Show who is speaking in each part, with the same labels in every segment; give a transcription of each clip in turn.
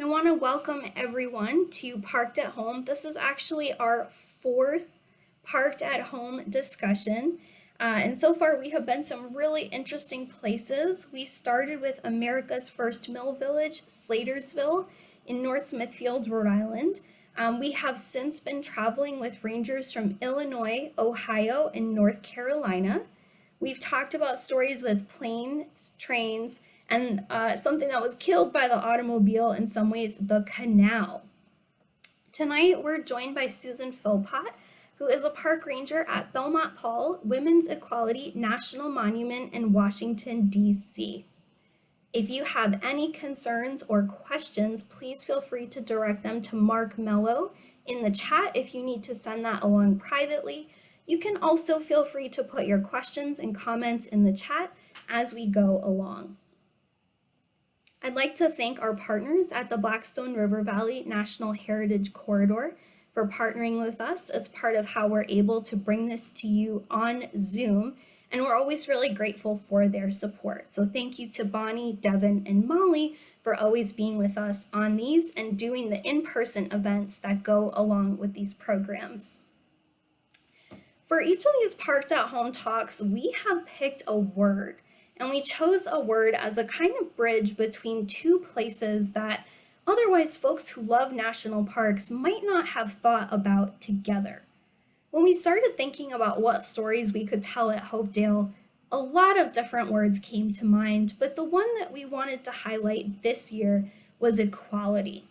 Speaker 1: I want to welcome everyone to Parked at Home. This is actually our fourth Parked at Home discussion. And so far we have been some really interesting places. We started with America's first mill village, Slatersville in North Smithfield, Rhode Island. We have since been traveling with rangers from Illinois, Ohio, and North Carolina. We've talked about stories with planes, trains, and something that was killed by the automobile, in some ways, the canal. Tonight, we're joined by Susan Philpott, who is a park ranger at Belmont-Paul Women's Equality National Monument in Washington, D.C. If you have any concerns or questions, please feel free to direct them to Mark Mello in the chat if you need to send that along privately. You can also feel free to put your questions and comments in the chat as we go along. I'd like to thank our partners at the Blackstone River Valley National Heritage Corridor for partnering with us. It's part of how we're able to bring this to you on Zoom, and we're always really grateful for their support. So thank you to Bonnie, Devin, and Molly for always being with us on these and doing the in-person events that go along with these programs. For each of these Parked at Home talks, we have picked a word. And we chose a word as a kind of bridge between two places that otherwise folks who love national parks might not have thought about together. When we started thinking about what stories we could tell at Hopedale, a lot of different words came to mind, but the one that we wanted to highlight this year was equality.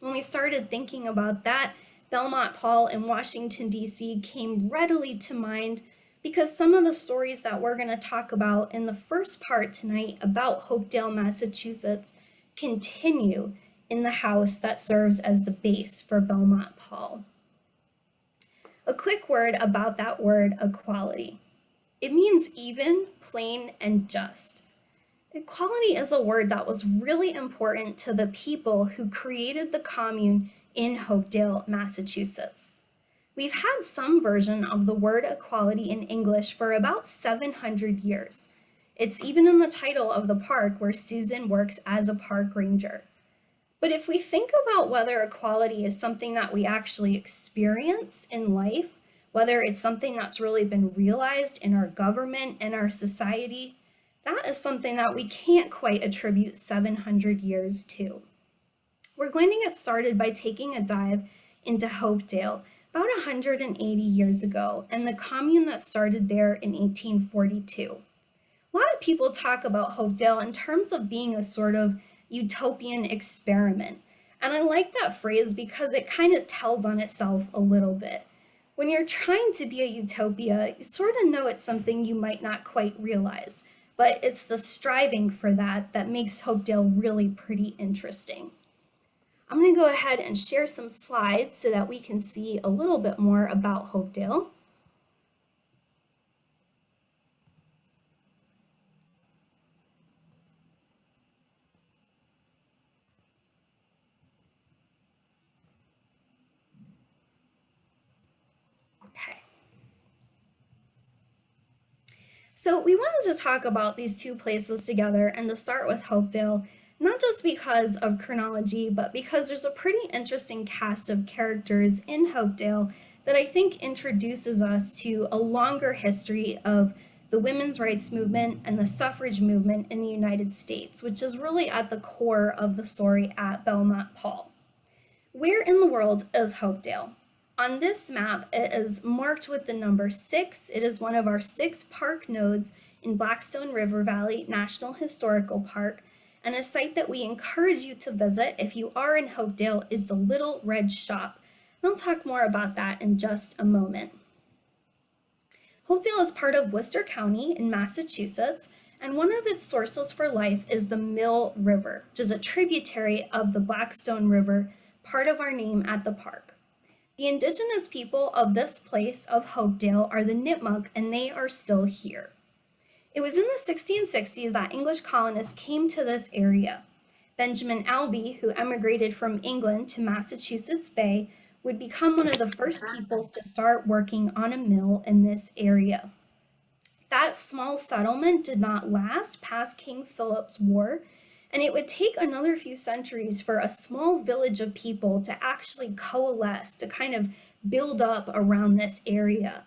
Speaker 1: When we started thinking about that, Belmont-Paul in Washington, D.C. came readily to mind because some of the stories that we're going to talk about in the first part tonight about Hopedale, Massachusetts, continue in the house that serves as the base for Belmont-Paul. A quick word about that word equality. It means even, plain, and just. Equality is a word that was really important to the people who created the commune in Hopedale, Massachusetts. We've had some version of the word equality in English for about 700 years. It's even in the title of the park where Susan works as a park ranger. But if we think about whether equality is something that we actually experience in life, whether it's something that's really been realized in our government and our society, that is something that we can't quite attribute 700 years to. We're going to get started by taking a dive into Hopedale, about 180 years ago, and the commune that started there in 1842. A lot of people talk about Hopedale in terms of being a sort of utopian experiment, and I like that phrase because it kind of tells on itself a little bit. When you're trying to be a utopia, you sort of know it's something you might not quite realize, but it's the striving for that that makes Hopedale really pretty interesting. I'm going to go ahead and share some slides so that we can see a little bit more about Hopedale. Okay. So we wanted to talk about these two places together and to start with Hopedale, not just because of chronology, but because there's a pretty interesting cast of characters in Hopedale that I think introduces us to a longer history of the women's rights movement and the suffrage movement in the United States, which is really at the core of the story at Belmont-Paul. Where in the world is Hopedale? On this map, it is marked with the number 6. It is one of our 6 park nodes in Blackstone River Valley National Historical Park, and a site that we encourage you to visit if you are in Hopedale is the Little Red Shop. And I'll talk more about that in just a moment. Hopedale is part of Worcester County in Massachusetts, and one of its sources for life is the Mill River, which is a tributary of the Blackstone River, part of our name at the park. The indigenous people of this place of Hopedale are the Nipmuc, and they are still here. It was in the 1660s that English colonists came to this area. Benjamin Alby, who emigrated from England to Massachusetts Bay, would become one of the first peoples to start working on a mill in this area. That small settlement did not last past King Philip's War, And it would take another few centuries for a small village of people to actually coalesce, to kind of build up around this area.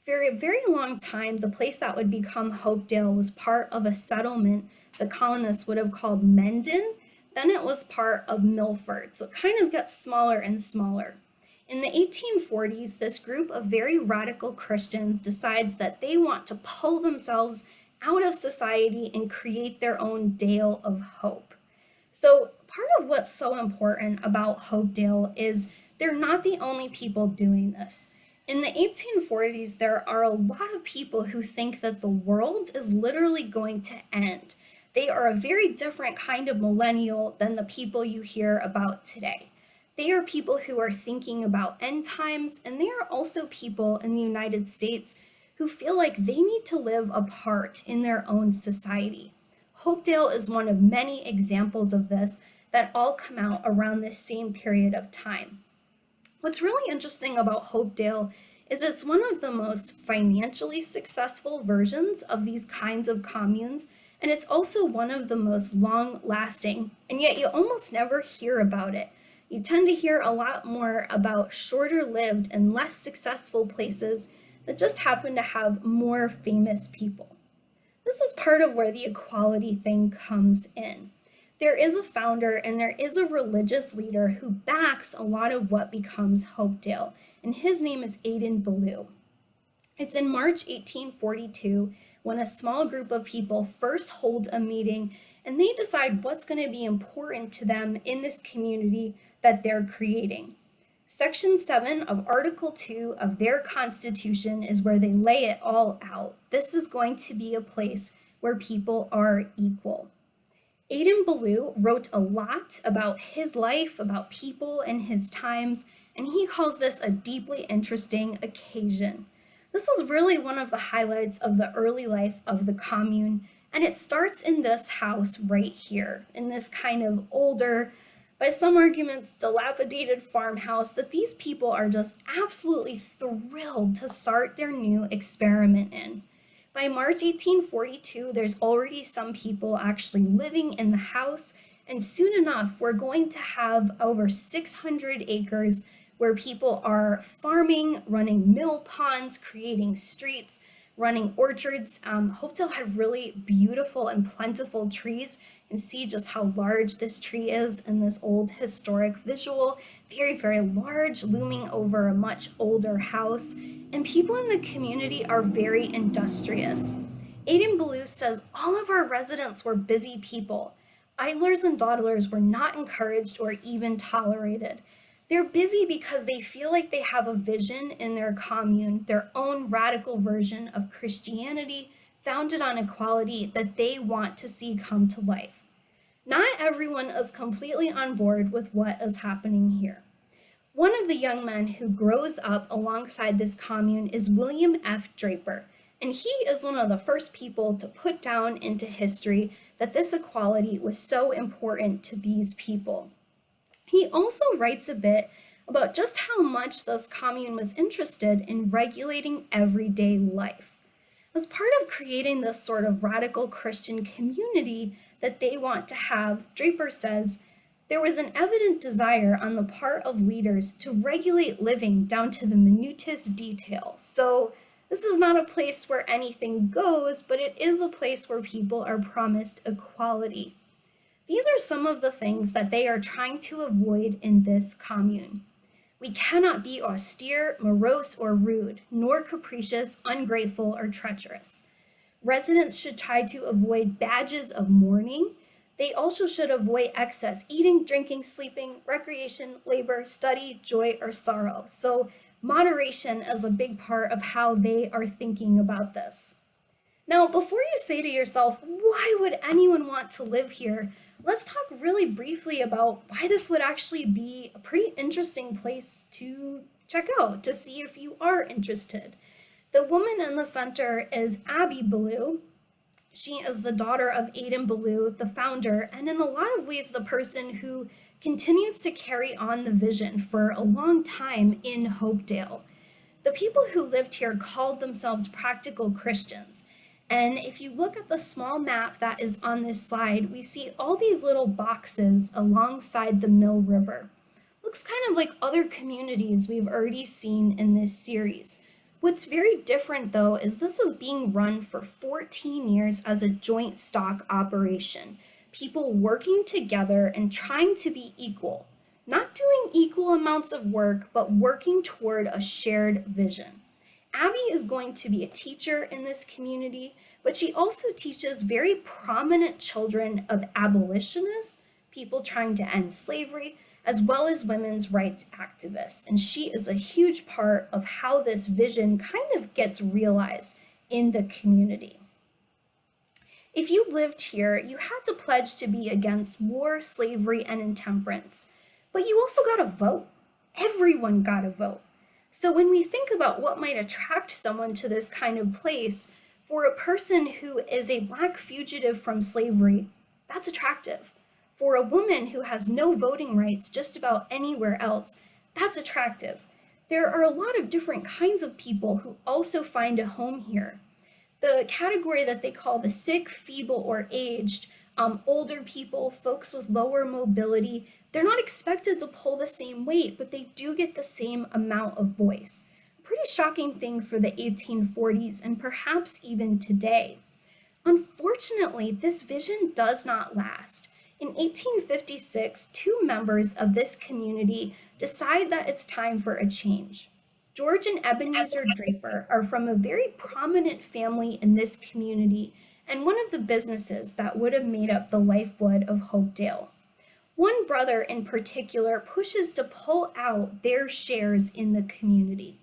Speaker 1: For a very long time, the place that would become Hopedale was part of a settlement the colonists would have called Mendon. Then it was part of Milford, so it kind of gets smaller and smaller. In the 1840s, this group of very radical Christians decides that they want to pull themselves out of society and create their own Dale of Hope. So part of what's so important about Hopedale is they're not the only people doing this. In the 1840s, there are a lot of people who think that the world is literally going to end. They are a very different kind of millennial than the people you hear about today. They are people who are thinking about end times, and they are also people in the United States who feel like they need to live apart in their own society. Hopedale is one of many examples of this that all come out around this same period of time. What's really interesting about Hopedale is it's one of the most financially successful versions of these kinds of communes, and it's also one of the most long-lasting, and yet you almost never hear about it. You tend to hear a lot more about shorter-lived and less successful places that just happen to have more famous people. This is part of where the equality thing comes in. There is a founder and there is a religious leader who backs a lot of what becomes Hopedale, and his name is Aidan Ballou. It's in March 1842 when a small group of people first hold a meeting and they decide what's going to be important to them in this community that they're creating. Section 7 of Article 2 of their Constitution is where they lay it all out. This is going to be a place where people are equal. Aidan Ballou wrote a lot about his life, about people and his times, and he calls this a deeply interesting occasion. This is really one of the highlights of the early life of the commune, and it starts in this house right here, in this kind of older, by some arguments, dilapidated farmhouse that these people are just absolutely thrilled to start their new experiment in. By March 1842, there's already some people actually living in the house, and soon enough, we're going to have over 600 acres where people are farming, running mill ponds, creating streets, running orchards. Hopedale had really beautiful and plentiful trees. You can see just how large this tree is in this old historic visual, very, very large, looming over a much older house. And people in the community are very industrious. Aidan Ballou says all of our residents were busy people. Idlers and dawdlers were not encouraged or even tolerated. They're busy because they feel like they have a vision in their commune, their own radical version of Christianity founded on equality that they want to see come to life. Not everyone is completely on board with what is happening here. One of the young men who grows up alongside this commune is William F. Draper, and he is one of the first people to put down into history that this equality was so important to these people. He also writes a bit about just how much this commune was interested in regulating everyday life. As part of creating this sort of radical Christian community that they want to have, Draper says, there was an evident desire on the part of leaders to regulate living down to the minutest detail. So this is not a place where anything goes, but it is a place where people are promised equality. These are some of the things that they are trying to avoid in this commune. We cannot be austere, morose, or rude, nor capricious, ungrateful, or treacherous. Residents should try to avoid badges of mourning. They also should avoid excess eating, drinking, sleeping, recreation, labor, study, joy, or sorrow. So moderation is a big part of how they are thinking about this. Now, before you say to yourself, why would anyone want to live here? Let's talk really briefly about why this would actually be a pretty interesting place to check out, to see if you are interested. The woman in the center is Abby Ballou. She is the daughter of Aidan Ballou, the founder, and in a lot of ways the person who continues to carry on the vision for a long time in Hopedale. The people who lived here called themselves practical Christians. And if you look at the small map that is on this slide, we see all these little boxes alongside the Mill River. Looks kind of like other communities we've already seen in this series. What's very different though is this is being run for 14 years as a joint stock operation. People working together and trying to be equal. Not doing equal amounts of work, but working toward a shared vision. Abby is going to be a teacher in this community, but she also teaches very prominent children of abolitionists, people trying to end slavery, as well as women's rights activists. And she is a huge part of how this vision kind of gets realized in the community. If you lived here, you had to pledge to be against war, slavery, and intemperance. But you also got a vote. Everyone got a vote. So when we think about what might attract someone to this kind of place, for a person who is a Black fugitive from slavery, that's attractive. For a woman who has no voting rights just about anywhere else, that's attractive. There are a lot of different kinds of people who also find a home here. The category that they call the sick, feeble, or aged, older people, folks with lower mobility, they're not expected to pull the same weight, but they do get the same amount of voice. A pretty shocking thing for the 1840s and perhaps even today. Unfortunately, this vision does not last. In 1856, two members of this community decide that it's time for a change. George and Ebenezer Draper are from a very prominent family in this community and one of the businesses that would have made up the lifeblood of Hopedale. One brother in particular pushes to pull out their shares in the community.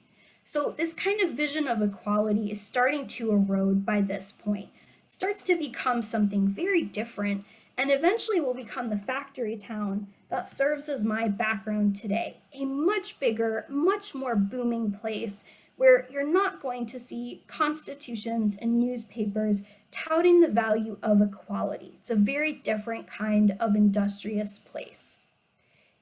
Speaker 1: So this kind of vision of equality is starting to erode by this point. It starts to become something very different and eventually will become the factory town that serves as my background today. A much bigger, much more booming place where you're not going to see constitutions and newspapers touting the value of equality. It's a very different kind of industrious place.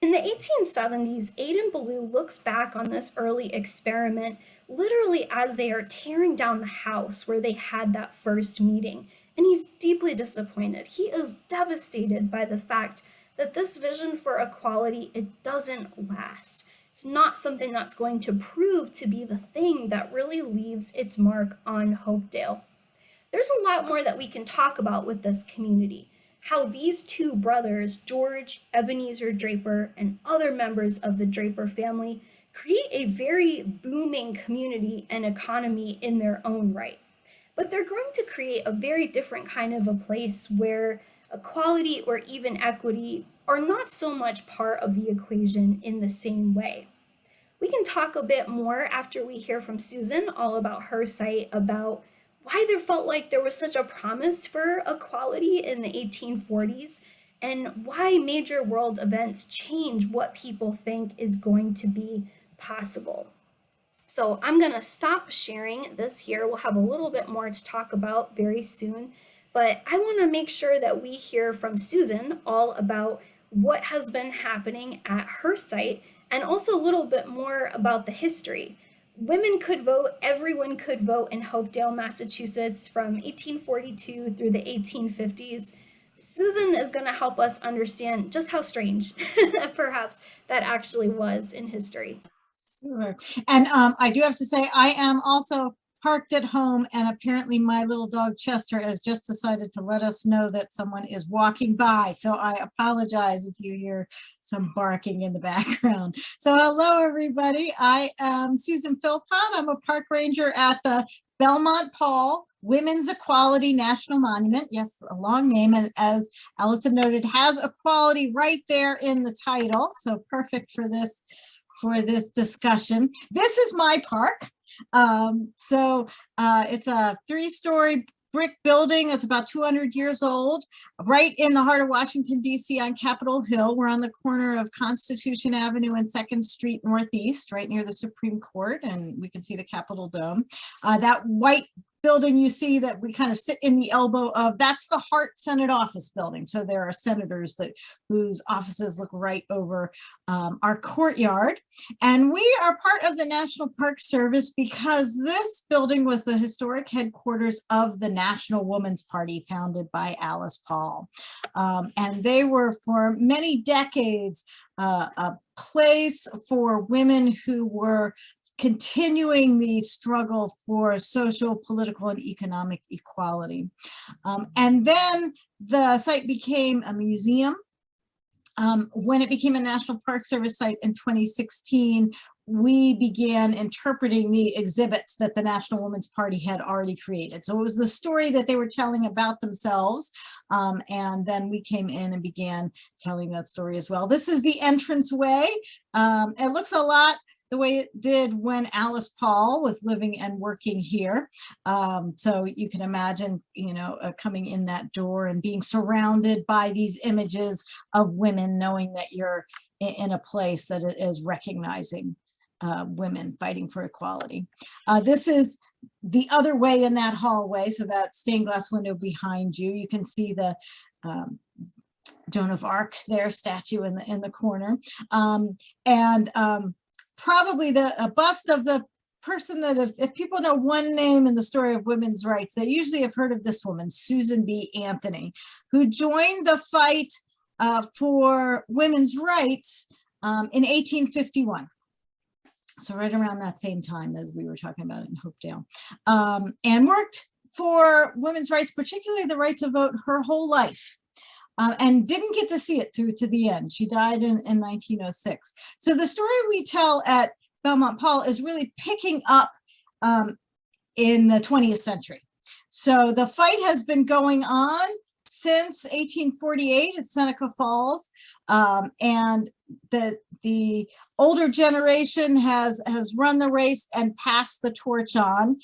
Speaker 1: In the 1870s, Aidan Ballou looks back on this early experiment literally as they are tearing down the house where they had that first meeting, and he's deeply disappointed. He is devastated by the fact that this vision for equality, it doesn't last. It's not something that's going to prove to be the thing that really leaves its mark on Hopedale. There's a lot more that we can talk about with this community. How these two brothers, George, Ebenezer Draper, and other members of the Draper family create a very booming community and economy in their own right. But they're going to create a very different kind of a place where equality or even equity are not so much part of the equation in the same way. We can talk a bit more after we hear from Susan all about her site about why there felt like there was such a promise for equality in the 1840s and why major world events change what people think is going to be possible. So I'm going to stop sharing this here. We'll have a little bit more to talk about very soon, but I want to make sure that we hear from Susan all about what has been happening at her site and also a little bit more about the history. Women could vote, everyone could vote in Hopedale, Massachusetts from 1842 through the 1850s. Susan is going to help us understand just how strange perhaps that actually was in history.
Speaker 2: Sure. And I do have to say, I am also parked at home, and apparently my little dog Chester has just decided to let us know that someone is walking by. So I apologize if you hear some barking in the background. So hello, everybody. I am Susan Philpott. I'm a park ranger at the Belmont-Paul Women's Equality National Monument. Yes, a long name. And as Allison noted, has equality right there in the title. So perfect for this discussion. This is my park. It's a 3-story brick building that's about 200 years old, right in the heart of Washington, D.C. on Capitol Hill. We're on the corner of Constitution Avenue and 2nd Street Northeast, right near the Supreme Court, and we can see the Capitol Dome. That white building you see that we kind of sit in the elbow of, that's the Hart Senate Office Building. So there are senators whose offices look right over our courtyard. And we are part of the National Park Service because this building was the historic headquarters of the National Woman's Party, founded by Alice Paul. And they were for many decades a place for women who were continuing the struggle for social, political, and economic equality. And then the site became a museum. When it became a National Park Service site in 2016, we began interpreting the exhibits that the National Women's Party had already created. So it was the story that they were telling about themselves. And then we came in and began telling that story as well. This is the entranceway. It looks a lot the way it did when Alice Paul was living and working here. So you can imagine, coming in that door and being surrounded by these images of women, knowing that you're in a place that is recognizing women fighting for equality. This is the other way in that hallway. So that stained glass window behind you, you can see the Joan of Arc there, statue in the corner. Probably a bust of the person that if people know one name in the story of women's rights, they usually have heard of this woman, Susan B. Anthony, who joined the fight for women's rights in 1851. So right around that same time as we were talking about in Hopedale, and worked for women's rights, particularly the right to vote, her whole life. And didn't get to see it to the end. She died in 1906. So the story we tell at Belmont-Paul is really picking up in the 20th century. So the fight has been going on since 1848 at Seneca Falls, and the older generation has run the race and passed the torch on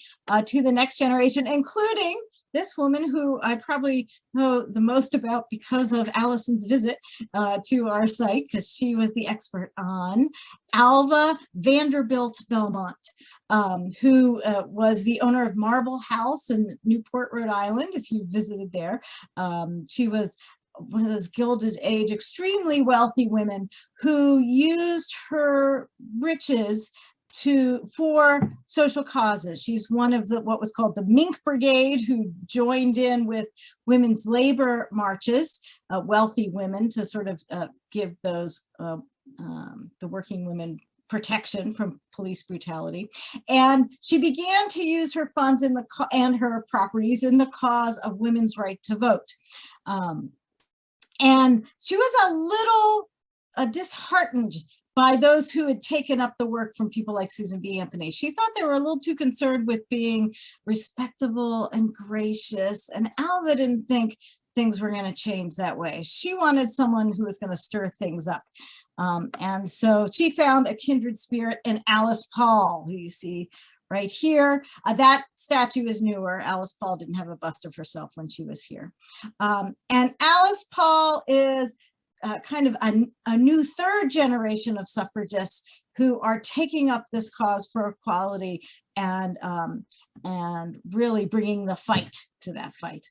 Speaker 2: to the next generation, including this woman who I probably know the most about because of Allison's visit to our site, because she was the expert on Alva Vanderbilt Belmont, who was the owner of Marble House in Newport, Rhode Island, if you visited there. She was one of those Gilded Age, extremely wealthy women who used her riches for social causes. She's one of what was called the Mink Brigade, who joined in with women's labor marches, wealthy women, to sort of give those the working women protection from police brutality. And she began to use her funds and her properties in the cause of women's right to vote. And she was a little disheartened by those who had taken up the work from people like Susan B. Anthony. She thought they were a little too concerned with being respectable and gracious, and Alva didn't think things were going to change that way. She wanted someone who was going to stir things up. And so she found a kindred spirit in Alice Paul, who you see right here. That statue is newer. Alice Paul didn't have a bust of herself when she was here. And Alice Paul is kind of a new third generation of suffragists who are taking up this cause for equality and really bringing the fight to that fight.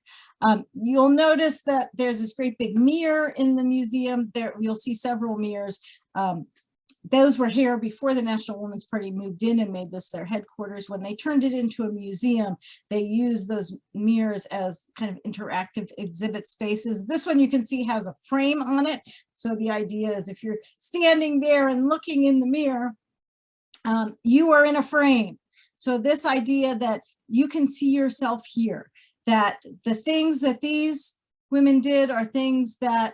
Speaker 2: You'll notice that there's this great big mirror in the museum. There you'll see several mirrors. Those were here before the National Women's Party moved in and made this their headquarters. When they turned it into a museum, they used those mirrors as kind of interactive exhibit spaces. This one you can see has a frame on it. So the idea is if you're standing there and looking in the mirror, you are in a frame. So this idea that you can see yourself here, that the things that these women did are things that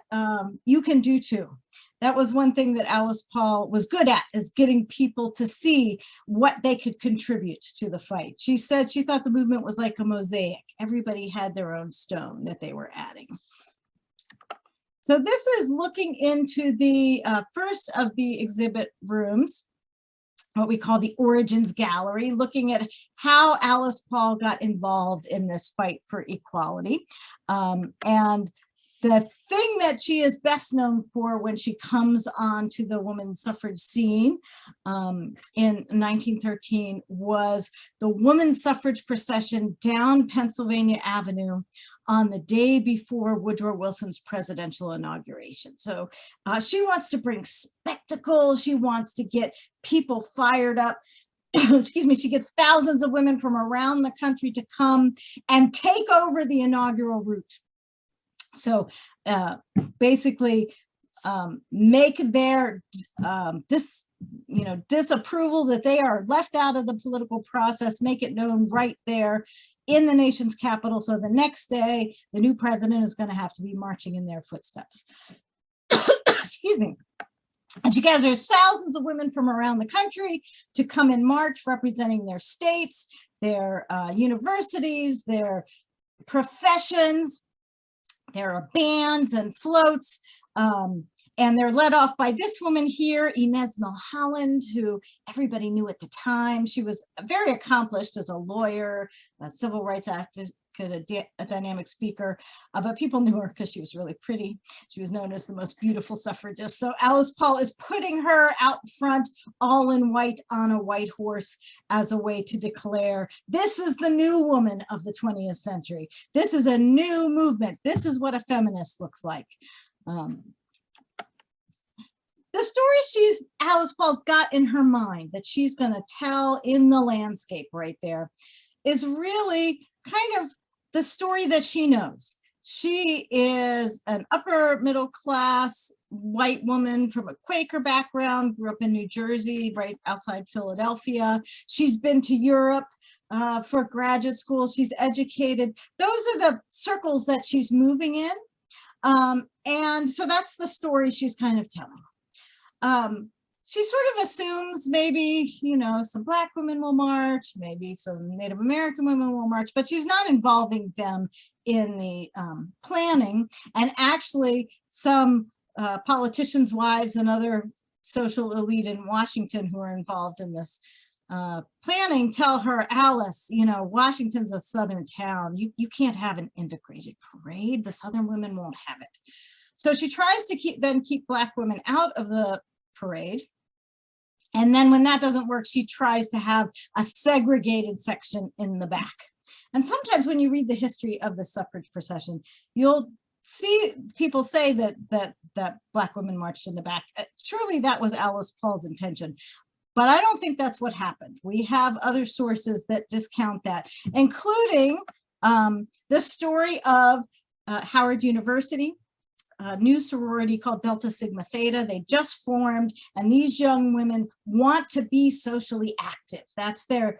Speaker 2: you can do too. That was one thing that Alice Paul was good at, is getting people to see what they could contribute to the fight. She said she thought the movement was like a mosaic. Everybody had their own stone that they were adding. So this is looking into the first of the exhibit rooms, what we call the Origins Gallery, looking at how Alice Paul got involved in this fight for equality. And The thing that she is best known for when she comes onto the women's suffrage scene in 1913 was the women's suffrage procession down Pennsylvania Avenue on the day before Woodrow Wilson's presidential inauguration. So she wants to bring spectacle. She wants to get people fired up. Excuse me, she gets thousands of women from around the country to come and take over the inaugural route. So basically make their disapproval that they are left out of the political process, make it known right there in the nation's capital. So the next day, the new president is going to have to be marching in their footsteps. Excuse me. And she gathers thousands of women from around the country to come in march, representing their states, their universities, their professions. There are bands and floats, and they're led off by this woman here, Inez Milholland, who everybody knew at the time. She was very accomplished as a lawyer, a civil rights activist, a dynamic speaker, but people knew her because she was really pretty. She was known as the most beautiful suffragist. So Alice Paul is putting her out front, all in white on a white horse, as a way to declare, this is the new woman of the 20th century. This is a new movement. This is what a feminist looks like. The story Alice Paul's got in her mind that she's going to tell in the landscape right there is really kind of the story that she knows. She is an upper middle class white woman from a Quaker background, grew up in New Jersey, right outside Philadelphia. She's been to Europe for graduate school. She's educated. Those are the circles that she's moving in. And so that's the story she's kind of telling. She sort of assumes maybe, some Black women will march, maybe some Native American women will march, but she's not involving them in the planning. And actually, some politicians' wives and other social elite in Washington who are involved in this planning tell her, Alice, Washington's a Southern town. You can't have an integrated parade. The Southern women won't have it. So she tries to keep Black women out of the parade. And then when that doesn't work, she tries to have a segregated section in the back. And sometimes when you read the history of the suffrage procession, you'll see people say that Black women marched in the back. Surely that was Alice Paul's intention. But I don't think that's what happened. We have other sources that discount that, including the story of Howard University, a new sorority called Delta Sigma Theta. They just formed, and these young women want to be socially active. That's their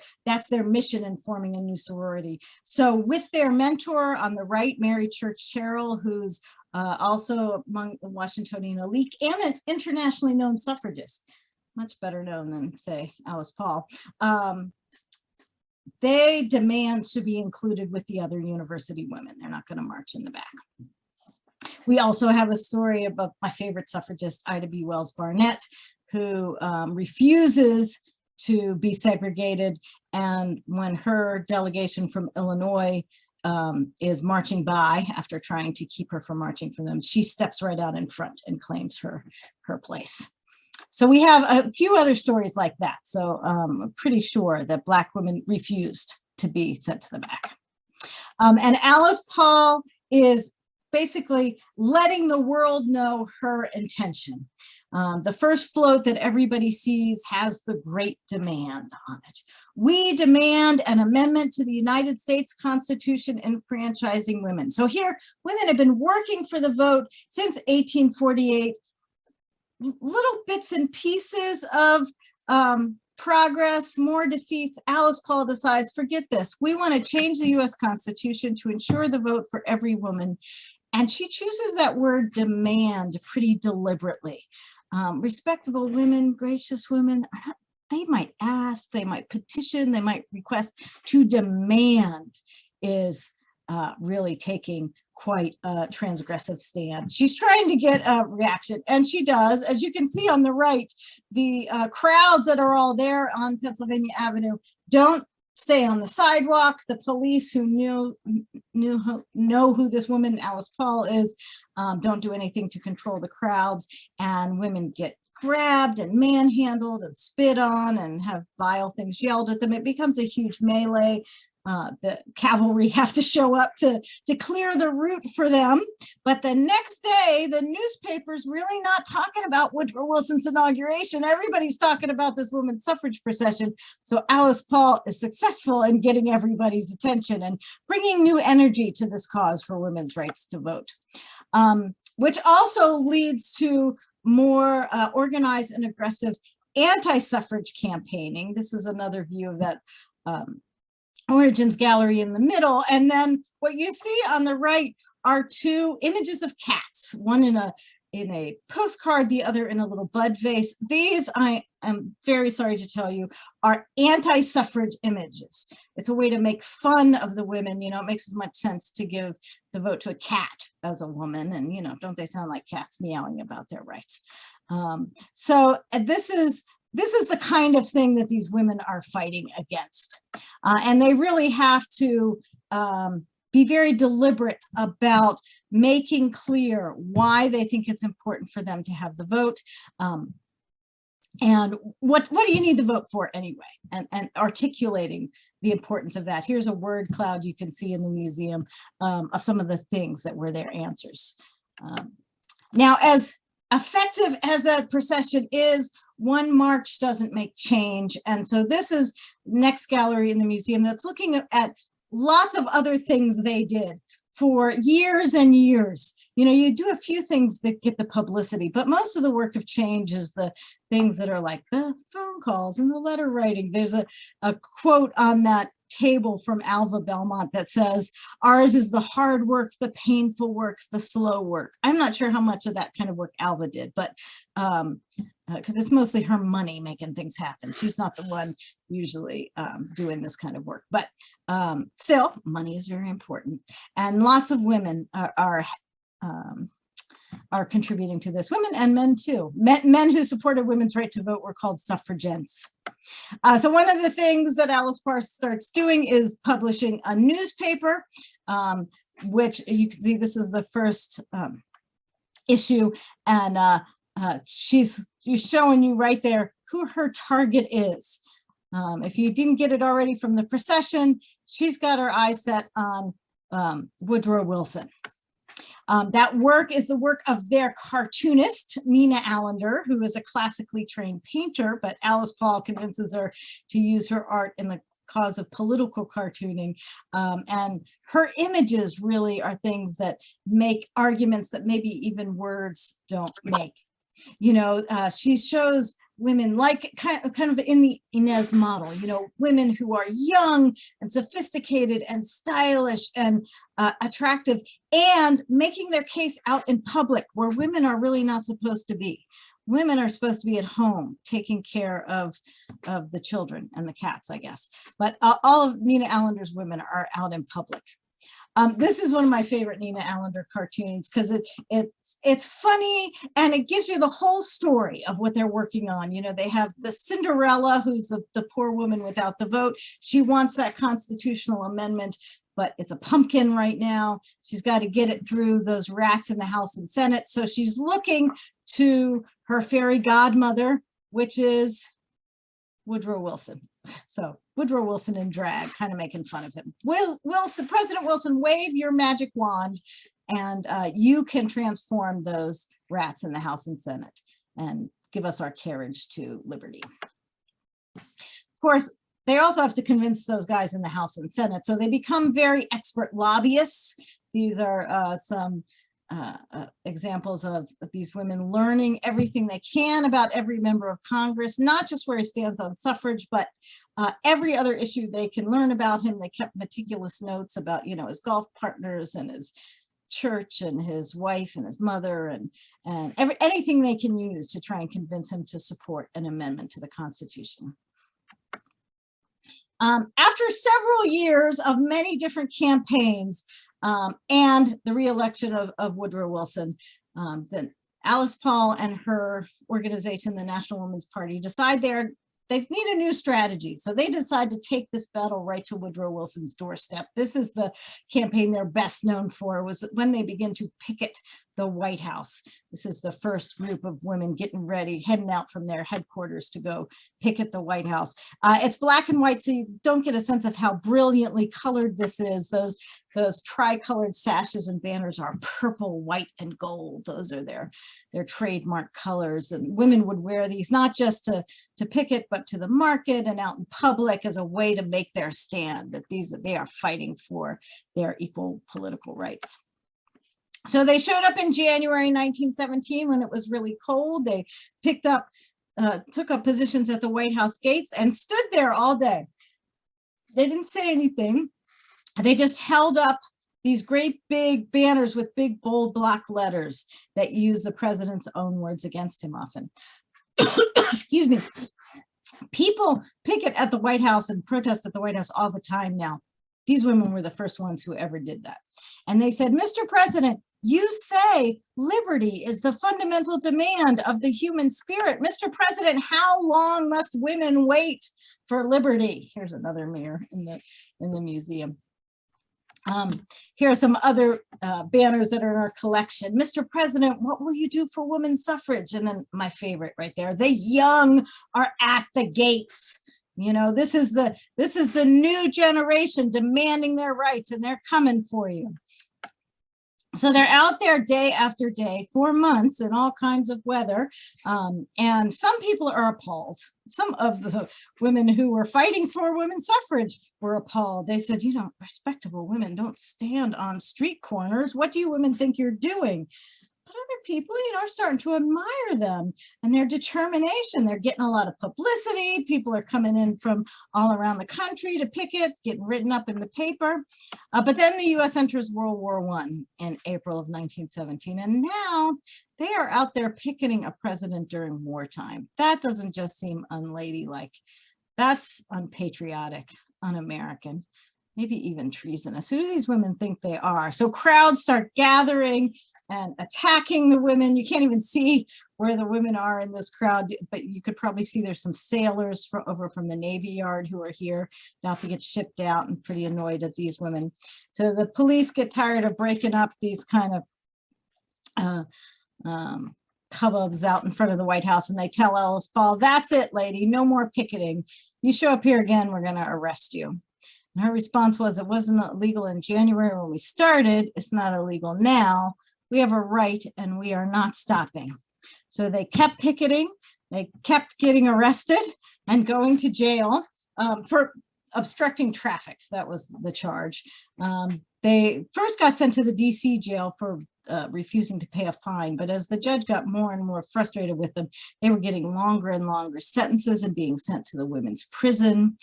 Speaker 2: mission in forming a new sorority. So with their mentor on the right, Mary Church Terrell, who's also among the Washingtonian elite and an internationally known suffragist, much better known than, say, Alice Paul, they demand to be included with the other university women. They're not going to march in the back. We also have a story about my favorite suffragist, Ida B. Wells Barnett, who refuses to be segregated. And when her delegation from Illinois is marching by after trying to keep her from marching for them, she steps right out in front and claims her place. So we have a few other stories like that. So I'm pretty sure that Black women refused to be sent to the back. And Alice Paul is basically letting the world know her intention. The first float that everybody sees has the great demand on it. We demand an amendment to the United States Constitution enfranchising women. So here, women have been working for the vote since 1848. Little bits and pieces of progress, more defeats. Alice Paul decides, forget this. We want to change the US Constitution to ensure the vote for every woman. And she chooses that word demand pretty deliberately. Respectable women, gracious women, they might ask, they might petition, they might request. To demand is really taking quite a transgressive stand. She's trying to get a reaction, and she does. As you can see on the right, the crowds that are all there on Pennsylvania Avenue don't stay on the sidewalk. The police who know who this woman, Alice Paul, is, don't do anything to control the crowds, and women get grabbed and manhandled and spit on and have vile things yelled at them. It becomes a huge melee. The cavalry have to show up to clear the route for them. But the next day, the newspaper's really not talking about Woodrow Wilson's inauguration. Everybody's talking about this women's suffrage procession. So Alice Paul is successful in getting everybody's attention and bringing new energy to this cause for women's rights to vote, which also leads to more organized and aggressive anti-suffrage campaigning. This is another view of that origins gallery in the middle. And then what you see on the right are two images of cats, one in a postcard, the other in a little bud vase. These, I am very sorry to tell you, are anti-suffrage images. It's a way to make fun of the women. You know, it makes as much sense to give the vote to a cat as a woman. And, you know, don't they sound like cats meowing about their rights? So this is the kind of thing that these women are fighting against. And they really have to be very deliberate about making clear why they think it's important for them to have the vote. And what do you need the vote for anyway? And articulating the importance of that. Here's a word cloud you can see in the museum of some of the things that were their answers. Now, as effective as that procession is, one march doesn't make change. And so this is next gallery in the museum that's looking at lots of other things they did for years and years. You know, you do a few things that get the publicity, but most of the work of change is the things that are like the phone calls and the letter writing. There's a quote on that table from Alva Belmont that says, "Ours is the hard work, the painful work, the slow work." I'm not sure how much of that kind of work Alva did, but because it's mostly her money making things happen. She's not the one usually doing this kind of work, but still, money is very important. And lots of women are contributing to this. Women and men too. Men who supported women's right to vote were called suffragans. So one of the things that Alice Paul starts doing is publishing a newspaper, which you can see this is the first issue, and she's showing you right there who her target is. If you didn't get it already from the procession, she's got her eyes set on Woodrow Wilson. That work is the work of their cartoonist, Nina Allender, who is a classically trained painter, but Alice Paul convinces her to use her art in the cause of political cartooning. And her images really are things that make arguments that maybe even words don't make. You know, she shows women like kind of in the Inez model, you know, women who are young and sophisticated and stylish and attractive, and making their case out in public where women are really not supposed to be. Women are supposed to be at home taking care of the children and the cats, I guess. But all of Nina Allender's women are out in public. This is one of my favorite Nina Allender cartoons because it's funny and it gives you the whole story of what they're working on. You know, they have the Cinderella, who's the poor woman without the vote. She wants that constitutional amendment, but it's a pumpkin right now. She's got to get it through those rats in the House and Senate. So she's looking to her fairy godmother, which is Woodrow Wilson. So Woodrow Wilson in drag, kind of making fun of him. Wilson, President Wilson, wave your magic wand and you can transform those rats in the House and Senate and give us our carriage to liberty. Of course, they also have to convince those guys in the House and Senate. So they become very expert lobbyists. These are some examples of these women learning everything they can about every member of Congress, not just where he stands on suffrage, but every other issue they can learn about him. They kept meticulous notes about, you know, his golf partners and his church and his wife and his mother and anything they can use to try and convince him to support an amendment to the Constitution. After several years of many different campaigns, and the re-election of Woodrow Wilson, then Alice Paul and her organization, the National Women's Party, decide they're they need a new strategy. So they decide to take this battle right to Woodrow Wilson's doorstep. This is the campaign they're best known for, was when they begin to picket the White House. This is the first group of women getting ready, heading out from their headquarters to go picket the White House. It's black and white, so you don't get a sense of how brilliantly colored this is. Those tri-colored sashes and banners are purple, white, and gold. Those are their trademark colors. And women would wear these not just to picket, but to the market and out in public as a way to make their stand, that they are fighting for their equal political rights. So they showed up in January 1917 when it was really cold. They took up positions at the White House gates and stood there all day. They didn't say anything. They just held up these great big banners with big bold block letters that use the president's own words against him often. Excuse me. People picket at the White House and protest at the White House all the time now. These women were the first ones who ever did that. And they said, Mr. President, you say liberty is the fundamental demand of the human spirit. Mr. President, how long must women wait for liberty? Here's another mirror in the museum. Here are some other banners that are in our collection. Mr. President, what will you do for women's suffrage? And then my favorite right there, the young are at the gates. You know, this is the new generation demanding their rights, and they're coming for you. So they're out there day after day for months in all kinds of weather. And some people are appalled. Some of the women who were fighting for women's suffrage were appalled. They said, you know, respectable women don't stand on street corners. What do you women think you're doing? But other people, you know, are starting to admire them and their determination. They're getting a lot of publicity. People are coming in from all around the country to picket, getting written up in the paper. But then the U.S. enters World War I in April of 1917. And now they are out there picketing a president during wartime. That doesn't just seem unladylike. That's unpatriotic, un-American, maybe even treasonous. Who do these women think they are? So crowds start gathering and attacking the women. You can't even see where the women are in this crowd, but you could probably see there's some sailors over from the Navy Yard who are here about to get shipped out and pretty annoyed at these women. So the police get tired of breaking up these kind of hubbubs out in front of the White House, and they tell Alice Paul, that's it, lady, no more picketing. You show up here again, we're going to arrest you. And her response was, it wasn't illegal in January when we started, it's not illegal now. We have a right and we are not stopping. So they kept picketing, they kept getting arrested and going to jail for obstructing traffic. That was the charge. They first got sent to the DC jail for refusing to pay a fine, but as the judge got more and more frustrated with them, they were getting longer and longer sentences and being sent to the women's prison.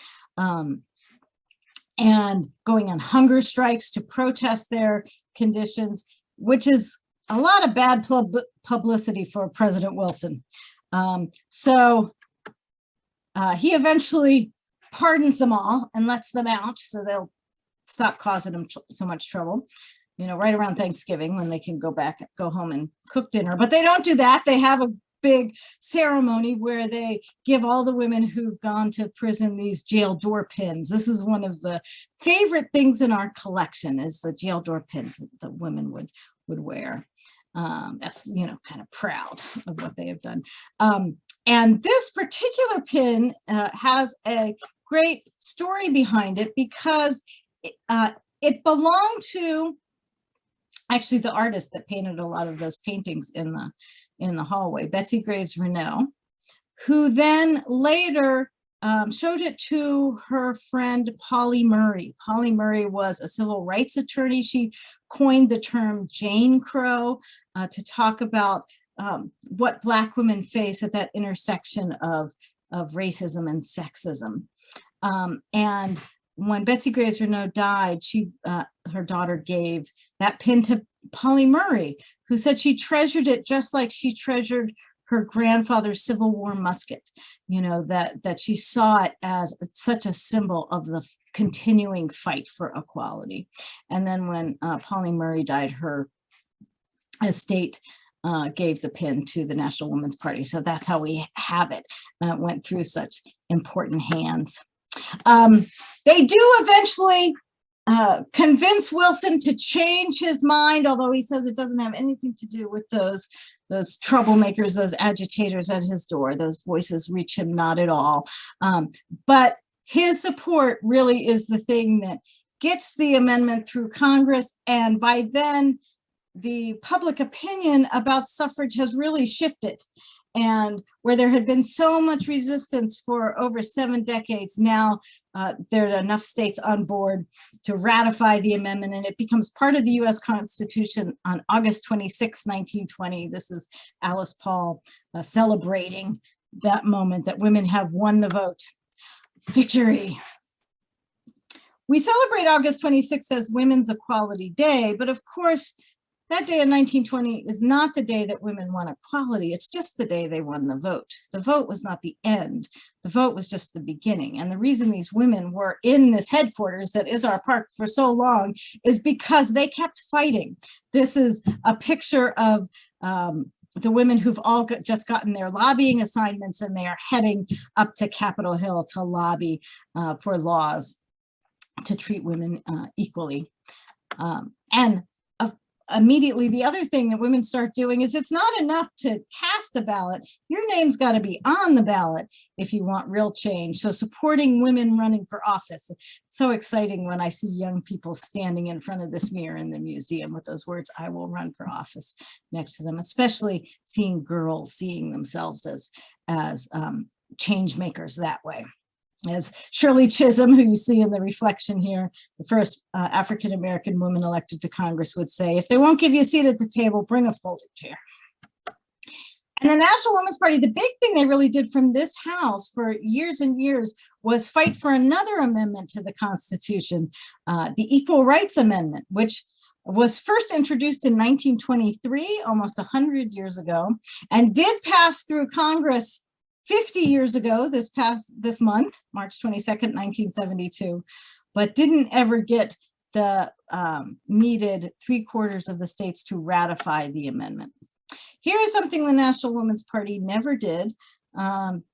Speaker 2: And going on hunger strikes to protest their conditions, which is a lot of bad publicity for President Wilson. So he eventually pardons them all and lets them out so they'll stop causing him so much trouble, you know, right around Thanksgiving when they can go home and cook dinner. But they don't do that. They have a big ceremony where they give all the women who've gone to prison these jail door pins. This is one of the favorite things in our collection, is the jail door pins that the women would wear. That's, you know, kind of proud of what they have done. And this particular pin has a great story behind it, because it belonged to actually the artist that painted a lot of those paintings in the hallway, Betsy Graves Renault, who then later showed it to her friend Polly Murray. Polly Murray was a civil rights attorney. She coined the term Jane Crow to talk about what Black women face at that intersection of racism and sexism. And when Betsy Graves Renault died, her daughter gave that pin to Polly Murray, who said she treasured it just like she treasured her grandfather's Civil War musket, you know, that she saw it as such a symbol of the continuing fight for equality. And then when Polly Murray died, her estate gave the pin to the National Women's Party. So that's how we have it. Went through such important hands. They do eventually convince Wilson to change his mind, although he says it doesn't have anything to do with those troublemakers, those agitators at his door. Those voices reach him not at all. But his support really is the thing that gets the amendment through Congress. And by then, the public opinion about suffrage has really shifted. And where there had been so much resistance for over 7 decades, now there are enough states on board to ratify the amendment, and it becomes part of the US Constitution on August 26, 1920. This is Alice Paul celebrating that moment that women have won the vote. Victory. We celebrate August 26th as Women's Equality Day, but of course, that day in 1920 is not the day that women won equality. It's just the day they won the vote. The vote was not the end. The vote was just the beginning. And the reason these women were in this headquarters that is our park for so long is because they kept fighting. This is a picture of the women who've all just gotten their lobbying assignments, and they are heading up to Capitol Hill to lobby for laws to treat women equally. And immediately, the other thing that women start doing is it's not enough to cast a ballot. Your name's got to be on the ballot if you want real change. So supporting women running for office. So exciting when I see young people standing in front of this mirror in the museum with those words, "I will run for office," next to them, especially seeing girls seeing themselves as change makers that way. As Shirley Chisholm, who you see in the reflection here, the first African-American woman elected to Congress, would say, if they won't give you a seat at the table, bring a folding chair. And the National Women's Party, the big thing they really did from this house for years and years was fight for another amendment to the Constitution, the Equal Rights Amendment, which was first introduced in 1923, almost 100 years ago, and did pass through Congress 50 years ago, this month, March 22nd, 1972, but didn't ever get the needed 3/4 of the states to ratify the amendment. Here is something the National Women's Party never did.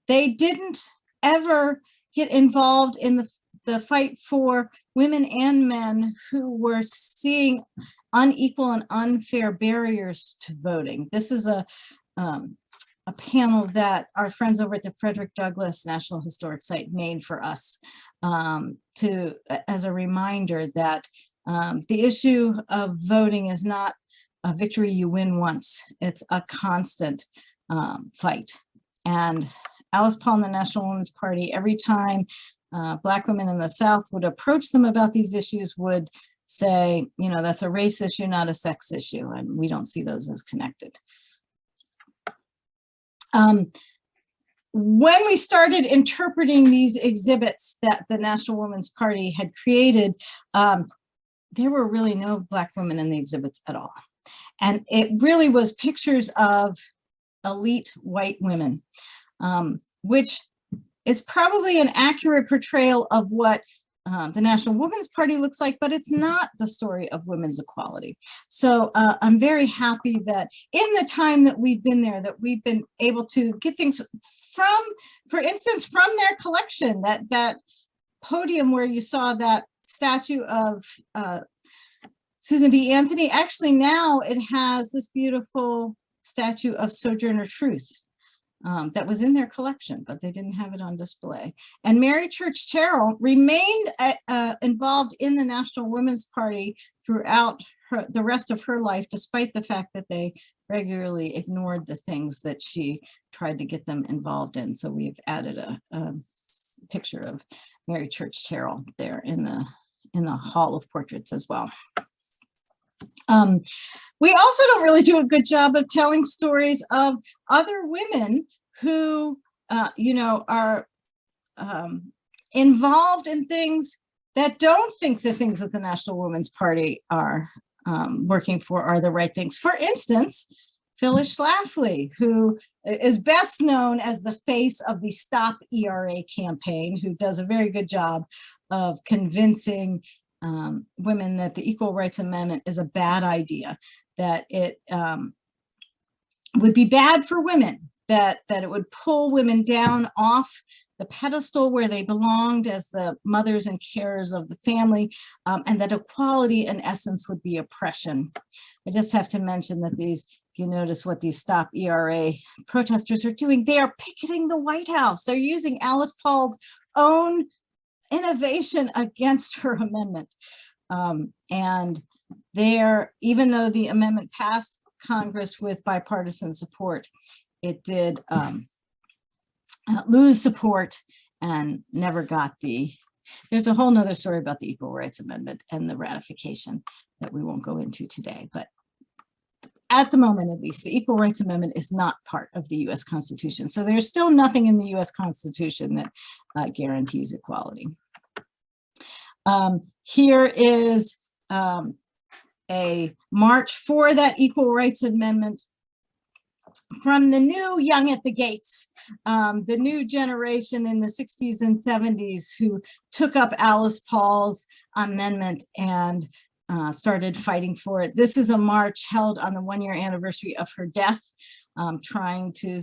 Speaker 2: They didn't ever get involved in the fight for women and men who were seeing unequal and unfair barriers to voting. This is a panel that our friends over at the Frederick Douglass National Historic Site made for us as a reminder that the issue of voting is not a victory you win once. It's a constant fight. And Alice Paul and the National Women's Party, every time Black women in the South would approach them about these issues, would say, you know, that's a race issue, not a sex issue, and we don't see those as connected. When we started interpreting these exhibits that the National Women's Party had created, there were really no Black women in the exhibits at all. And it really was pictures of elite white women, which is probably an accurate portrayal of what the National Women's Party looks like, but it's not the story of women's equality. So I'm very happy that in the time that we've been there, that we've been able to get things from, for instance, from their collection, that podium where you saw that statue of Susan B. Anthony. Actually, now it has this beautiful statue of Sojourner Truth that was in their collection, but they didn't have it on display. And Mary Church Terrell remained involved in the National Women's Party throughout the rest of her life, despite the fact that they regularly ignored the things that she tried to get them involved in. So we've added a picture of Mary Church Terrell there in the Hall of Portraits as well. We also don't really do a good job of telling stories of other women who, you know, are involved in things that don't think the things that the National Women's Party are working for are the right things. For instance, Phyllis Schlafly, who is best known as the face of the Stop ERA campaign, who does a very good job of convincing women that the Equal Rights Amendment is a bad idea, that it would be bad for women, that it would pull women down off the pedestal where they belonged as the mothers and carers of the family, and that equality in essence would be oppression. I just have to mention that these, if you notice what these Stop ERA protesters are doing, they are picketing the White House. They're using Alice Paul's own innovation against her amendment. And there, even though the amendment passed Congress with bipartisan support, it did lose support and never got there's a whole nother story about the Equal Rights Amendment and the ratification that we won't go into today. But at the moment, at least, the Equal Rights Amendment is not part of the US Constitution. So there's still nothing in the US Constitution that guarantees equality. Here is a march for that Equal Rights Amendment from the new young at the gates, the new generation in the 60s and 70s who took up Alice Paul's amendment and started fighting for it. This is a march held on the 1-year anniversary of her death, trying to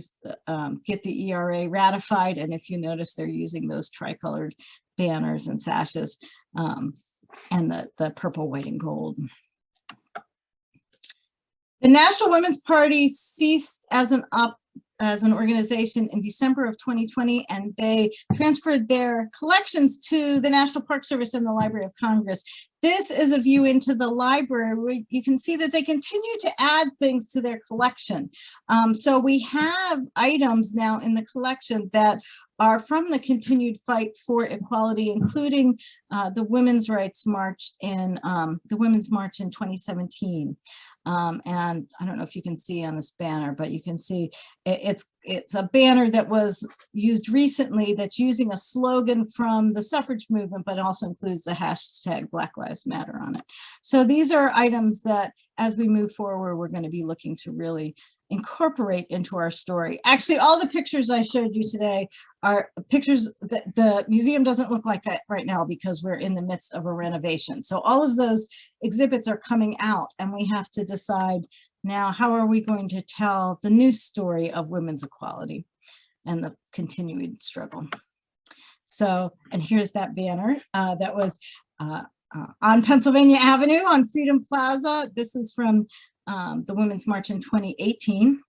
Speaker 2: get the ERA ratified. And if you notice, they're using those tricolored banners and sashes, and the purple, white, and gold. The National Women's Party ceased as an organization in December of 2020, and they transferred their collections to the National Park Service and the Library of Congress. This is a view into the library where you can see that they continue to add things to their collection. So we have items now in the collection that are from the continued fight for equality, including the Women's Rights March in the Women's March in 2017. And I don't know if you can see on this banner, but you can see it's a banner that was used recently that's using a slogan from the suffrage movement, but also includes the hashtag Black Lives Matter on it. So these are items that as we move forward, we're going to be looking to really incorporate into our story. Actually, all the pictures I showed you today are pictures that the museum doesn't look like that right now because we're in the midst of a renovation. So all of those exhibits are coming out, and we have to decide now, how are we going to tell the new story of women's equality and the continued struggle? So, and here's that banner that was on Pennsylvania Avenue on Freedom Plaza. This is from the Women's March in 2018.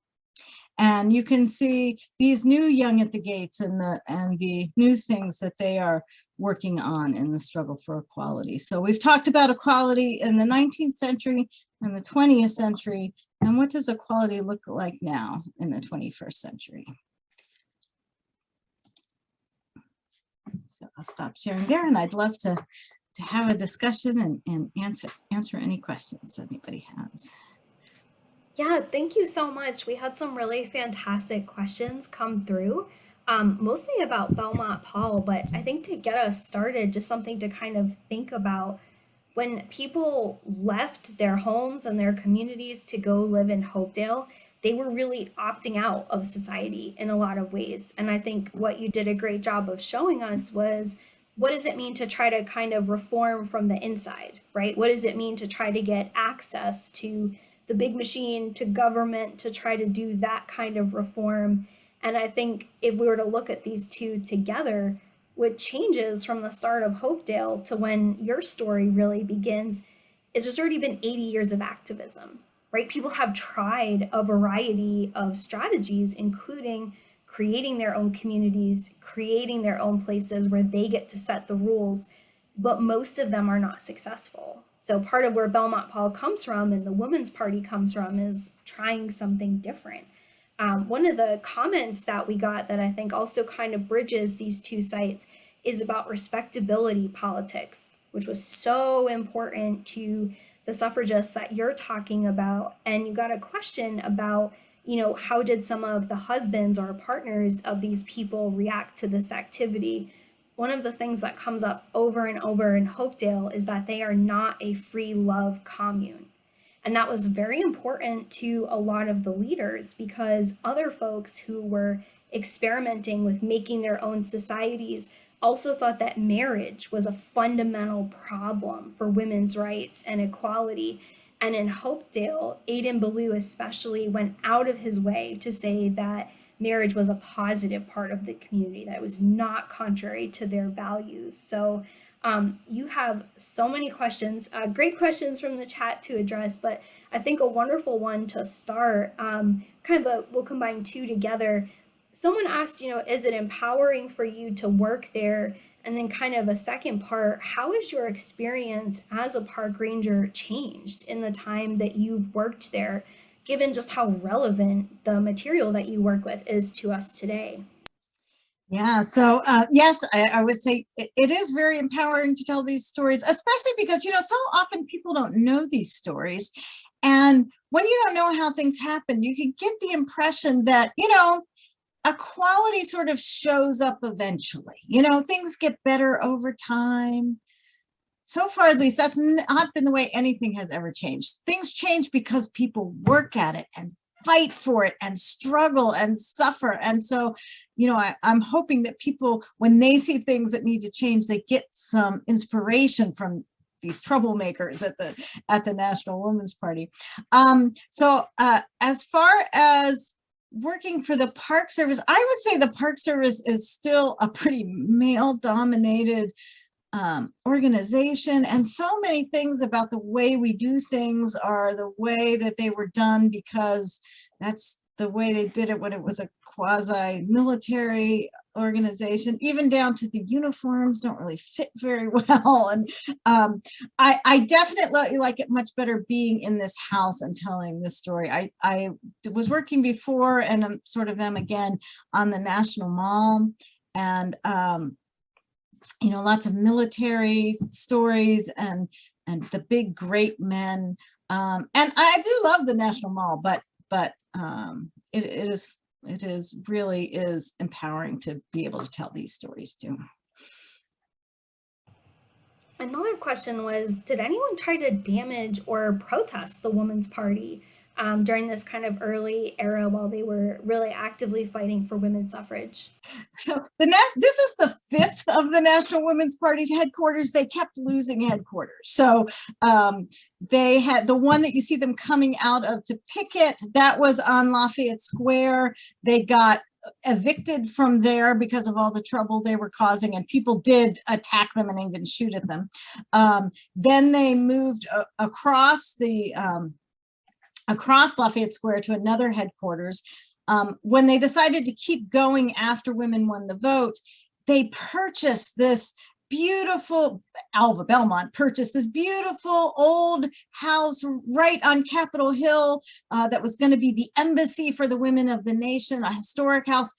Speaker 2: And you can see these new young at the gates and the new things that they are working on in the struggle for equality. So we've talked about equality in the 19th century and the 20th century. And what does equality look like now in the 21st century? So I'll stop sharing there, and I'd love to have a discussion and answer any questions anybody has.
Speaker 1: Yeah, thank you so much. We had some really fantastic questions come through, mostly about Belmont-Paul, but I think to get us started, just something to kind of think about. When people left their homes and their communities to go live in Hopedale, they were really opting out of society in a lot of ways. And I think what you did a great job of showing us was, what does it mean to try to kind of reform from the inside, right? What does it mean to try to get access to the big machine, to government, to try to do that kind of reform? And I think if we were to look at these two together, what changes from the start of Hopedale to when your story really begins is there's already been 80 years of activism, right? People have tried a variety of strategies, including creating their own communities, creating their own places where they get to set the rules, but most of them are not successful. So part of where Belmont-Paul comes from and the Women's Party comes from is trying something different. One of the comments that we got that I think also kind of bridges these two sites is about respectability politics, which was so important to the suffragists that you're talking about. And you got a question about, how did some of the husbands or partners of these people react to this activity? One of the things that comes up over and over in Hopedale is that they are not a free love commune. And that was very important to a lot of the leaders, because other folks who were experimenting with making their own societies also thought that marriage was a fundamental problem for women's rights and equality. And in Hopedale, Aidan Ballou especially went out of his way to say that marriage was a positive part of the community, that it was not contrary to their values. So you have so many questions, great questions from the chat to address, but I think a wonderful one to start, we'll combine two together. Someone asked, is it empowering for you to work there? And then kind of a second part, how has your experience as a park ranger changed in the time that you've worked there, given just how relevant the material that you work with is to us today?
Speaker 2: Yeah, so yes, I would say it is very empowering to tell these stories, especially because, so often people don't know these stories. And when you don't know how things happen, you can get the impression that, equality sort of shows up eventually. Things get better over time. So far, at least, that's not been the way anything has ever changed. Things change because people work at it and fight for it and struggle and suffer. And so, I'm hoping that people, when they see things that need to change, they get some inspiration from these troublemakers at the National Women's Party. So as far as working for the Park Service, I would say the Park Service is still a pretty male-dominated organization, and so many things about the way we do things are the way that they were done because that's the way they did it when it was a quasi-military organization. Even down to the uniforms don't really fit very well. And I definitely like it much better being in this house and telling this story. I was working before, and I'm sort of am again on the National Mall, and lots of military stories and the big great men. And I do love the National Mall, but it is really empowering to be able to tell these stories too.
Speaker 1: Another question was, did anyone try to damage or protest the Women's Party during this kind of early era while they were really actively fighting for women's suffrage?
Speaker 2: So this is the fifth of the National Women's Party's headquarters. They kept losing headquarters. So they had the one that you see them coming out of to picket, that was on Lafayette Square. They got evicted from there because of all the trouble they were causing, and people did attack them and even shoot at them. Then they moved across Lafayette Square to another headquarters. When they decided to keep going after women won the vote, they purchased this beautiful, Alva Belmont purchased this beautiful old house right on Capitol Hill that was going to be the embassy for the women of the nation, a historic house.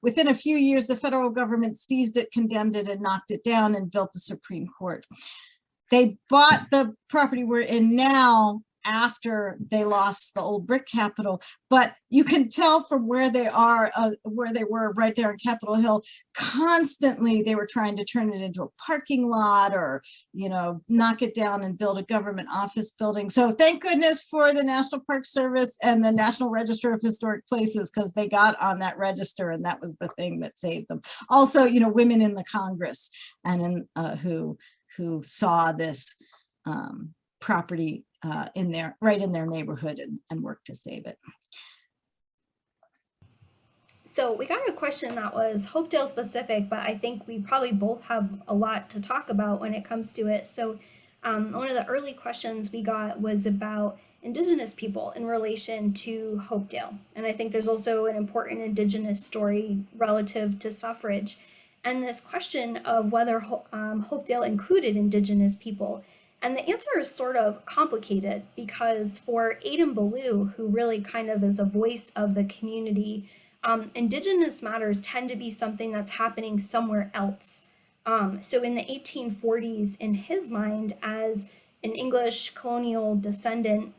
Speaker 2: Within a few years, the federal government seized it, condemned it, and knocked it down and built the Supreme Court. They bought the property we're in now after they lost the old brick Capitol, but you can tell from where they were right there on Capitol Hill, constantly they were trying to turn it into a parking lot or, knock it down and build a government office building. So thank goodness for the National Park Service and the National Register of Historic Places, because they got on that register, and that was the thing that saved them. Also, women in the Congress and who saw this property right in their neighborhood and work to save it.
Speaker 1: So we got a question that was Hopedale specific, but I think we probably both have a lot to talk about when it comes to it. So one of the early questions we got was about Indigenous people in relation to Hopedale. And I think there's also an important Indigenous story relative to suffrage. And this question of whether Hopedale included Indigenous people. And the answer is sort of complicated because for Aidan Ballou, who really kind of is a voice of the community, Indigenous matters tend to be something that's happening somewhere else. So in the 1840s, in his mind, as an English colonial descendant,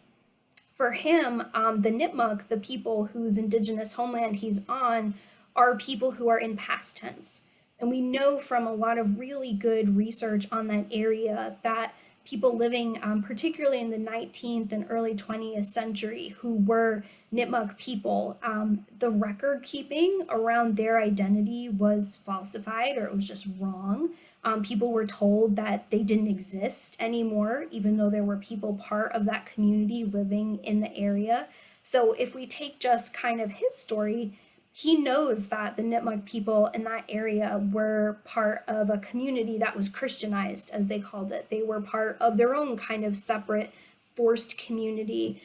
Speaker 1: for him, the Nipmuc, the people whose Indigenous homeland he's on, are people who are in past tense. And we know from a lot of really good research on that area that people living, particularly in the 19th and early 20th century, who were Nipmuc people, the record keeping around their identity was falsified, or it was just wrong. People were told that they didn't exist anymore, even though there were people part of that community living in the area. So if we take just kind of his story, he knows that the Nipmuc people in that area were part of a community that was Christianized, as they called it. They were part of their own kind of separate, forced community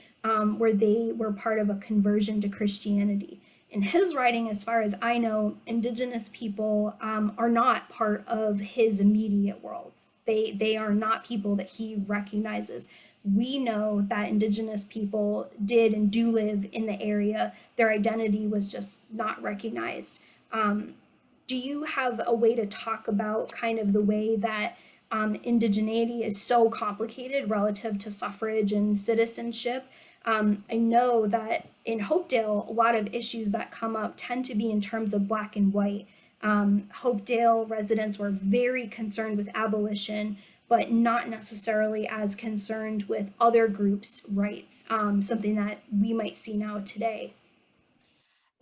Speaker 1: where they were part of a conversion to Christianity. In his writing, as far as I know, Indigenous people are not part of his immediate world. They are not people that he recognizes. We know that Indigenous people did and do live in the area. Their identity was just not recognized. Do you have a way to talk about kind of the way that indigeneity is so complicated relative to suffrage and citizenship? I know that in Hopedale, a lot of issues that come up tend to be in terms of black and white. Hopedale residents were very concerned with abolition, but not necessarily as concerned with other groups' rights, something that we might see now today.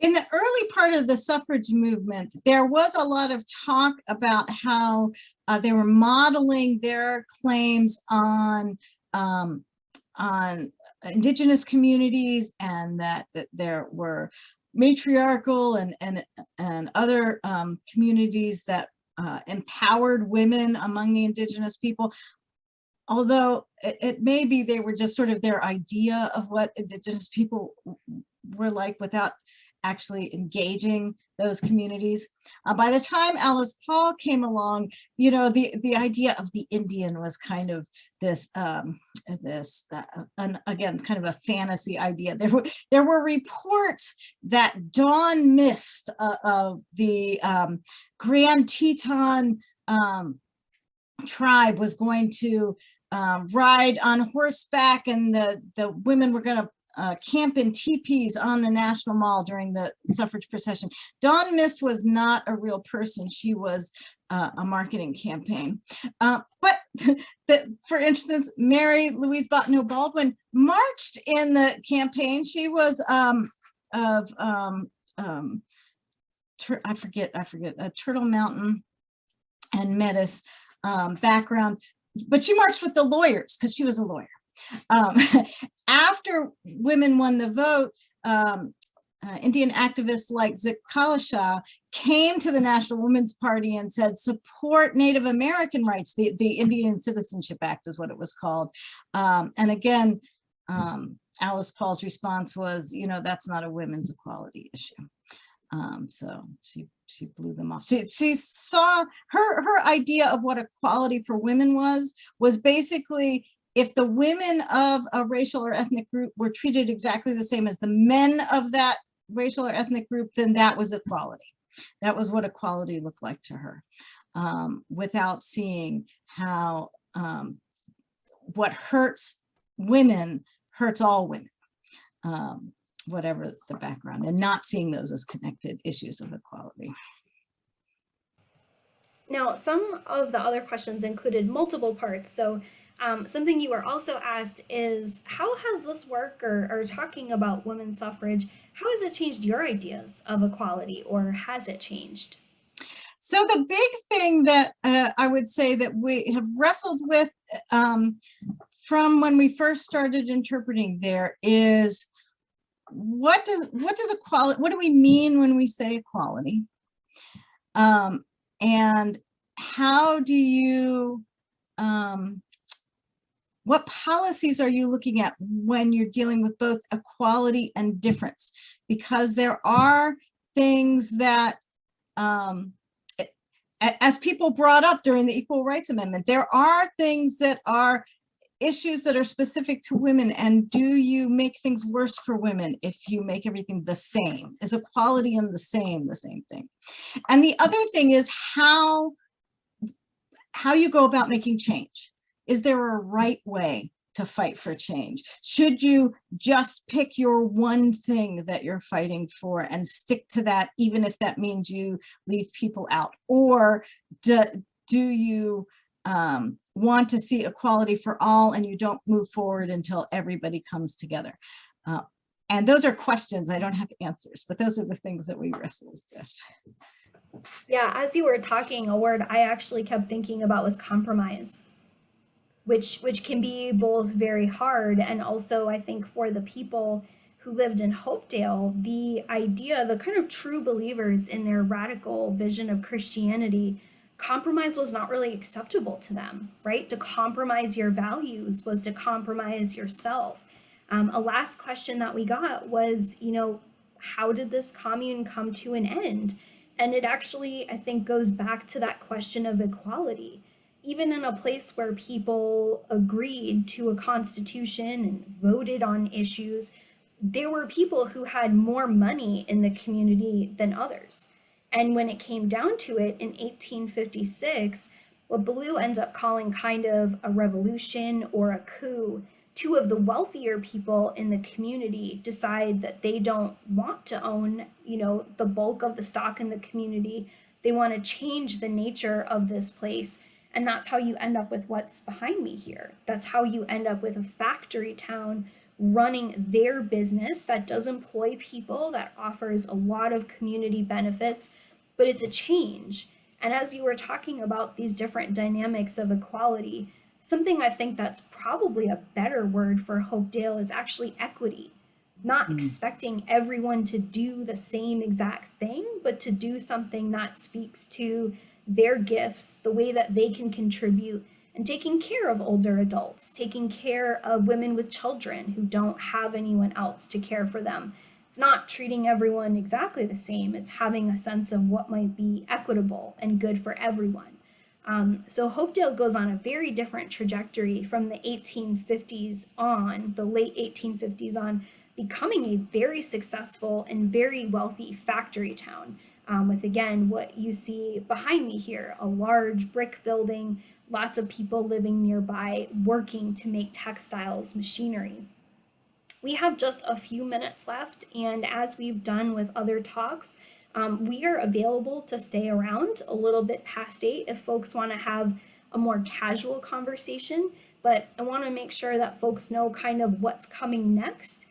Speaker 2: In the early part of the suffrage movement, there was a lot of talk about how they were modeling their claims on Indigenous communities, and that there were matriarchal and other communities that empowered women among the Indigenous people. Although it may be they were just sort of their idea of what Indigenous people were like without actually engaging those communities. By the time Alice Paul came along, you know, the idea of the Indian was kind of this, again, kind of a fantasy idea. There were reports that Dawn Mist of the Grand Teton tribe was going to ride on horseback, and the women were going to camp in teepees on the National Mall during the suffrage procession. Dawn Mist was not a real person. She was a marketing campaign. But for instance, Mary Louise Bottineau Baldwin marched in the campaign. She was I forget, Turtle Mountain and Metis background, but she marched with the lawyers because she was a lawyer. After women won the vote, Indian activists like Zik Kalasha came to the National Women's Party and said, support Native American rights. The Indian Citizenship Act is what it was called. And again, Alice Paul's response was, you know, that's not a women's equality issue. So she blew them off. She saw her idea of what equality for women was basically, if the women of a racial or ethnic group were treated exactly the same as the men of that racial or ethnic group, then that was equality. That was what equality looked like to her, without seeing how what hurts women hurts all women, whatever the background, and not seeing those as connected issues of equality.
Speaker 1: Now, some of the other questions included multiple parts. So something you were also asked is, how has this work or talking about women's suffrage, how has it changed your ideas of equality, or has it changed?
Speaker 2: So the big thing that I would say that we have wrestled with from when we first started interpreting there is, what does equality, what do we mean when we say equality? And how do you, what policies are you looking at when you're dealing with both equality and difference? Because there are things that, as people brought up during the Equal Rights Amendment, there are things that are issues that are specific to women, and do you make things worse for women if you make everything the same? Is equality and the same thing? And the other thing is how you go about making change. Is there a right way to fight for change? Should you just pick your one thing that you're fighting for and stick to that, even if that means you leave people out? Or do you want to see equality for all, and you don't move forward until everybody comes together? And those are questions. I don't have answers, but those are the things that we wrestled with.
Speaker 1: Yeah, as you were talking, a word I actually kept thinking about was compromise, which can be both very hard, and also I think for the people who lived in Hopedale, the idea, the kind of true believers in their radical vision of Christianity, compromise was not really acceptable to them, right? To compromise your values was to compromise yourself. A last question that we got was, how did this commune come to an end? And it actually, I think, goes back to that question of equality. Even in a place where people agreed to a constitution and voted on issues, there were people who had more money in the community than others. And when it came down to it in 1856, what Blue ends up calling kind of a revolution or a coup, two of the wealthier people in the community decide that they don't want to own, the bulk of the stock in the community. They want to change the nature of this place. And that's how you end up with what's behind me here. That's how you end up with a factory town running their business that does employ people, that offers a lot of community benefits, but it's a change. And as you were talking about these different dynamics of equality, something I think that's probably a better word for Hopedale is actually equity. Not
Speaker 2: Mm.
Speaker 1: expecting everyone to do the same exact thing, but to do something that speaks to their gifts, the way that they can contribute, and taking care of older adults, taking care of women with children who don't have anyone else to care for them. It's not treating everyone exactly the same, it's having a sense of what might be equitable and good for everyone. So Hopedale goes on a very different trajectory from the 1850s on, the late 1850s on, becoming a very successful and very wealthy factory town. With again what you see behind me here, a large brick building, lots of people living nearby working to make textiles machinery. We have just a few minutes left, and as we've done with other talks, we are available to stay around a little bit past 8 if folks want to have a more casual conversation, but I want to make sure that folks know kind of what's coming next.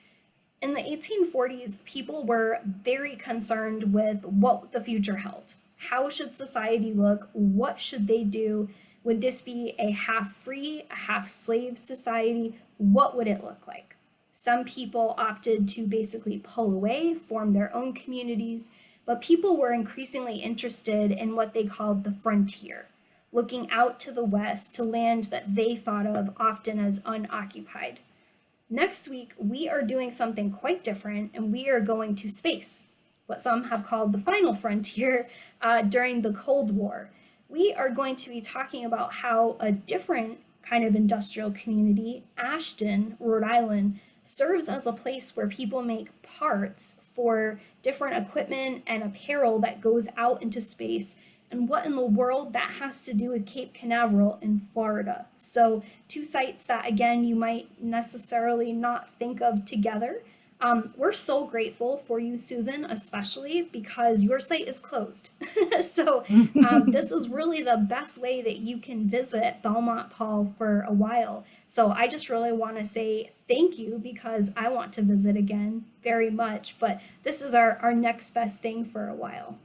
Speaker 1: In the 1840s, people were very concerned with what the future held. How should society look? What should they do? Would this be a half free, a half slave society? What would it look like? Some people opted to basically pull away, form their own communities, but people were increasingly interested in what they called the frontier, looking out to the west to land that they thought of often as unoccupied. Next week, we are doing something quite different, and we are going to space, what some have called the final frontier during the Cold War. We are going to be talking about how a different kind of industrial community, Ashton, Rhode Island, serves as a place where people make parts for different equipment and apparel that goes out into space, and what in the world that has to do with Cape Canaveral in Florida. So two sites that, again, you might necessarily not think of together. We're so grateful for you, Susan, especially because your site is closed. So this is really the best way that you can visit Belmont-Paul for a while. So I just really want to say thank you because I want to visit again very much, but this is our next best thing for a while.